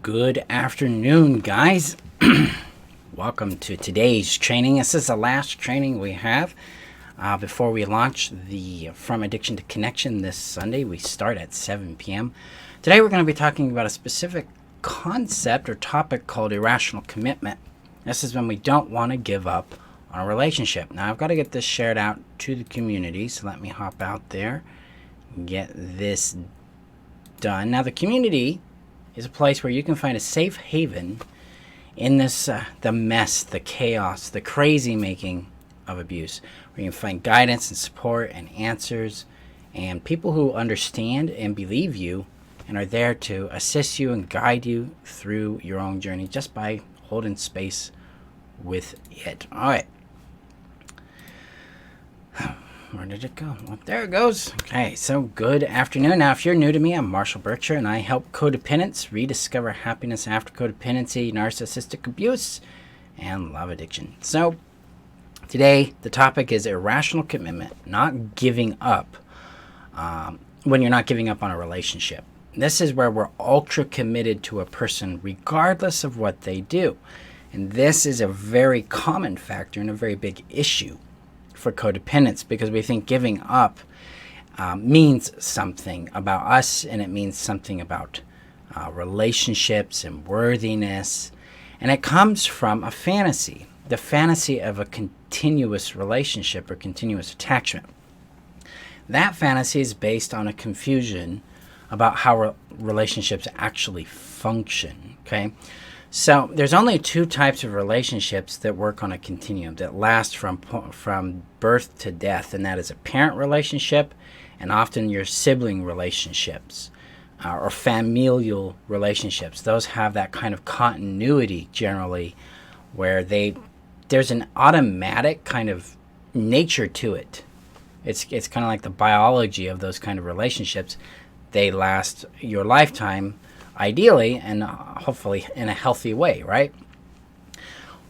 Good afternoon, guys. Welcome to today's training. This is the last training we have before we launch the From Addiction to Connection this Sunday. We start at 7 p.m. Today we're going to be talking about a specific concept or topic called irrational commitment. This is when we don't want to give up on a relationship. Now I've got to get this shared out to the community, so let me hop out there and get this done. Now the community is a place where you can find a safe haven in this the mess, the chaos, the crazy making of abuse, where you can find guidance and support and answers and people who understand and believe you and are there to assist you and guide you through your own journey just by holding space with it. All right. Where did it go? Well, there it goes. Okay, so good afternoon. Now, if you're new to me, I'm Marshall Burtcher, and I help codependents rediscover happiness after codependency, narcissistic abuse, and love addiction. So today, the topic is irrational commitment, not giving up when you're not giving up on a relationship. This is where we're ultra committed to a person regardless of what they do. And this is a very common factor and a very big issue for codependents, because we think giving up means something about us, and it means something about relationships and worthiness, and it comes from a fantasy, the fantasy of a continuous relationship or continuous attachment. That fantasy is based on a confusion about how relationships actually function. Okay, so there's only two types of relationships that work on a continuum that last from birth to death, and that is a parent relationship and often your sibling relationships or familial relationships. Those have that kind of continuity generally, where there's an automatic kind of nature to it. It's kind of like the biology of those kind of relationships. They last your lifetime, ideally, and hopefully in a healthy way, right?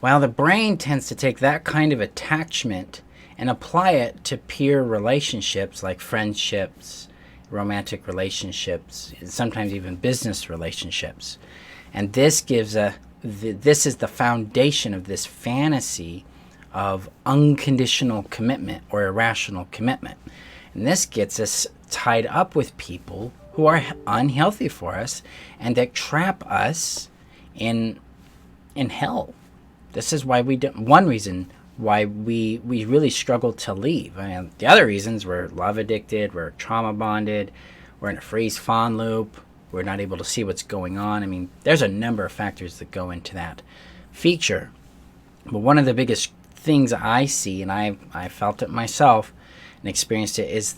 Well, the brain tends to take that kind of attachment and apply it to peer relationships like friendships, romantic relationships, sometimes even business relationships. And this gives this is the foundation of this fantasy of unconditional commitment or irrational commitment. And this gets us tied up with people who are unhealthy for us and that trap us in hell. This is why one reason why we really struggle to leave. I mean, the other reasons, we're love addicted, we're trauma bonded, we're in a freeze fawn loop, we're not able to see what's going on. I mean, there's a number of factors that go into that feature. But one of the biggest things I see, and I felt it myself and experienced it, is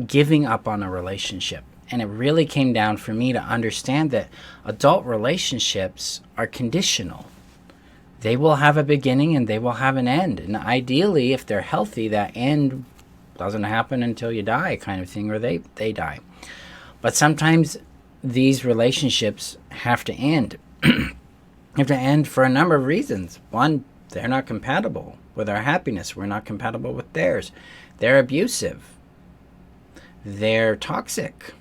giving up on a relationship. And it really came down for me to understand that adult relationships are conditional. They will have a beginning and they will have an end. And ideally, if they're healthy, that end doesn't happen until you die, kind of thing, or they die. But sometimes these relationships have to end. Have to end for a number of reasons. One, they're not compatible with our happiness. We're not compatible with theirs. They're abusive. They're toxic.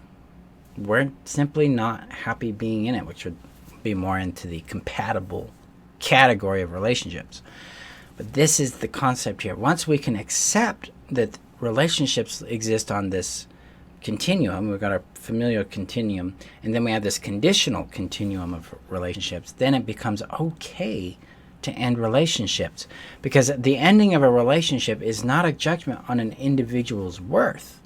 We're simply not happy being in it, which would be more into the compatible category of relationships. But this is the concept here. Once we can accept that relationships exist on this continuum, we've got our familial continuum, and then we have this conditional continuum of relationships, then it becomes okay to end relationships, because the ending of a relationship is not a judgment on an individual's worth.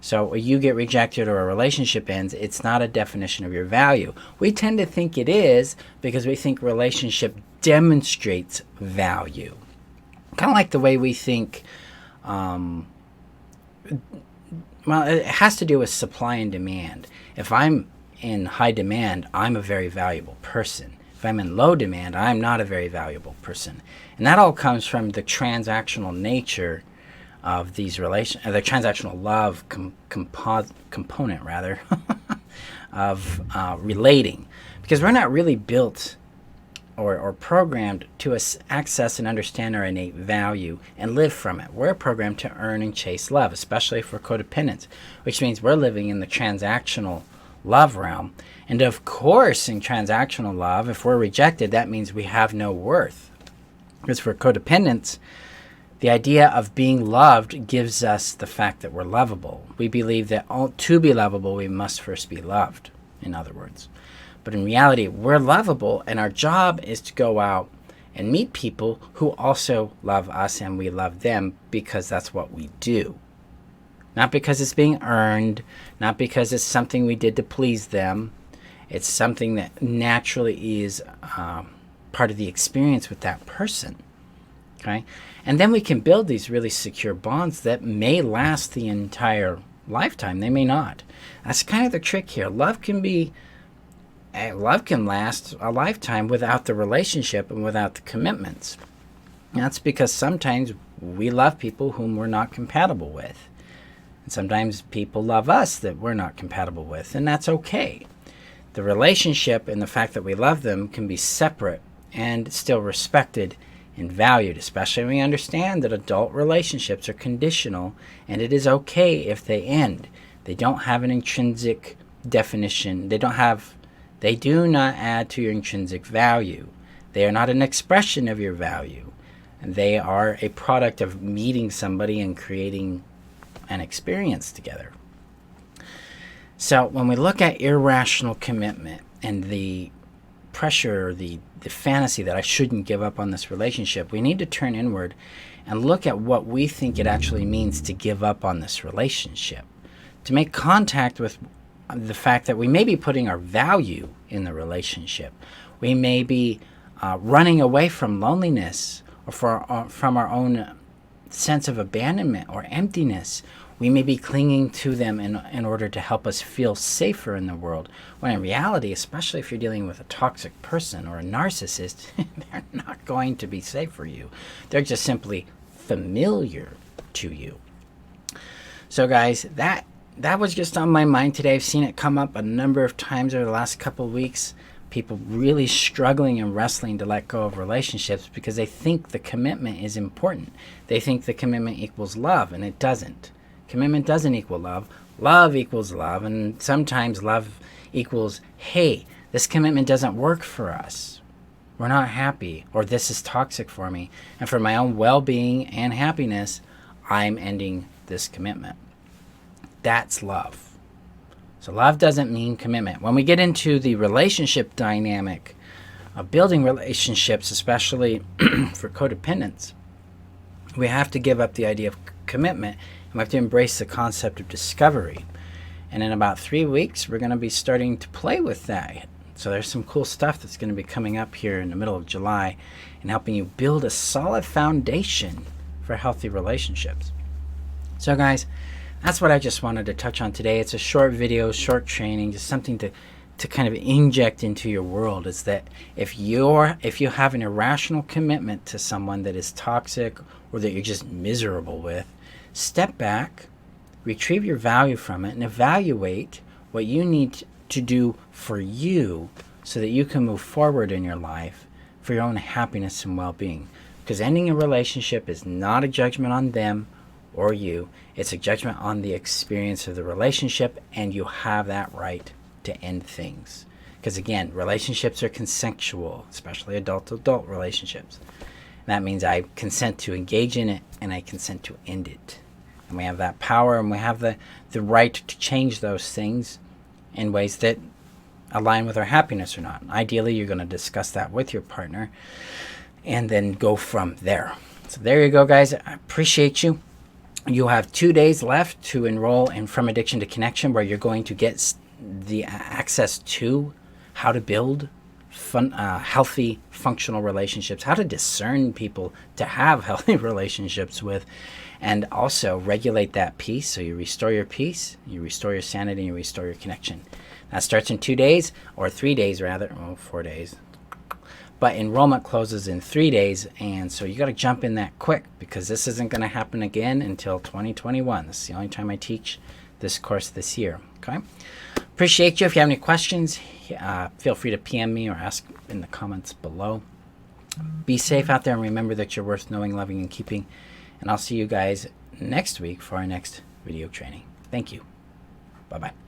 So you get rejected or a relationship ends, it's not a definition of your value. We tend to think it is because we think relationship demonstrates value. Kind of like the way we think, well, it has to do with supply and demand. If I'm in high demand, I'm a very valuable person. If I'm in low demand, I'm not a very valuable person. And that all comes from the transactional nature of these relations, the transactional love component rather of relating, because we're not really built or programmed to access and understand our innate value and live from it. We're programmed to earn and chase love, especially for codependents, which means we're living in the transactional love realm. And of course, in transactional love, if we're rejected, that means we have no worth. Because for codependents, the idea of being loved gives us the fact that we're lovable. We believe that to be lovable, we must first be loved, in other words. But in reality, we're lovable, and our job is to go out and meet people who also love us and we love them, because that's what we do. Not because it's being earned, not because it's something we did to please them. It's something that naturally is part of the experience with that person. Okay? And then we can build these really secure bonds that may last the entire lifetime. They may not. That's kind of the trick here. Love can last a lifetime without the relationship and without the commitments. That's because sometimes we love people whom we're not compatible with. And sometimes people love us that we're not compatible with, and that's okay. The relationship and the fact that we love them can be separate and still respected and valued, especially when we understand that adult relationships are conditional, and it is okay if they end. They don't have an intrinsic definition. They do not add to your intrinsic value. They are not an expression of your value. And they are a product of meeting somebody and creating an experience together. So when we look at irrational commitment and the pressure, the fantasy that I shouldn't give up on this relationship, we need to turn inward and look at what we think it actually means to give up on this relationship. To make contact with the fact that we may be putting our value in the relationship. We may be running away from loneliness or from our own sense of abandonment or emptiness. We may be clinging to them in order to help us feel safer in the world, when in reality, especially if you're dealing with a toxic person or a narcissist, they're not going to be safe for you. They're just simply familiar to you. So guys, that was just on my mind today. I've seen it come up a number of times over the last couple of weeks. People really struggling and wrestling to let go of relationships because they think the commitment is important. They think the commitment equals love, and it doesn't. Commitment doesn't equal love. Love equals love, and sometimes love equals, hey, this commitment doesn't work for us. We're not happy, or this is toxic for me. And for my own well-being and happiness, I'm ending this commitment. That's love. So love doesn't mean commitment. When we get into the relationship dynamic of building relationships, especially for codependents, we have to give up the idea of commitment, and we have to embrace the concept of discovery. And in about 3 weeks, we're going to be starting to play with that. So there's some cool stuff that's going to be coming up here in the middle of July and helping you build a solid foundation for healthy relationships. So guys, that's what I just wanted to touch on today. It's a short video, short training, just something to kind of inject into your world, is that if you have an irrational commitment to someone that is toxic or that you're just miserable with, step back, retrieve your value from it, and evaluate what you need to do for you so that you can move forward in your life for your own happiness and well-being. Because ending a relationship is not a judgment on them or you. It's a judgment on the experience of the relationship, and you have that right to end things. Because again, relationships are consensual, especially adult-to-adult relationships. That means I consent to engage in it, and I consent to end it. And we have that power, and we have the right to change those things in ways that align with our happiness or not. Ideally, you're going to discuss that with your partner and then go from there. So there you go, guys. I appreciate you. You have 2 days left to enroll in From Addiction to Connection, where you're going to get the access to how to build healthy, functional relationships, how to discern people to have healthy relationships with, and also regulate that peace. So you restore your peace, you restore your sanity, and you restore your connection. That starts in 2 days, or 3 days rather, 4 days. But enrollment closes in 3 days, and so you got to jump in that quick, because this isn't going to happen again until 2021. This is the only time I teach this course this year. Okay. Appreciate you. If you have any questions, feel free to PM me or ask in the comments below. Be safe out there, and remember that you're worth knowing, loving, and keeping. And I'll see you guys next week for our next video training. Thank you. Bye-bye.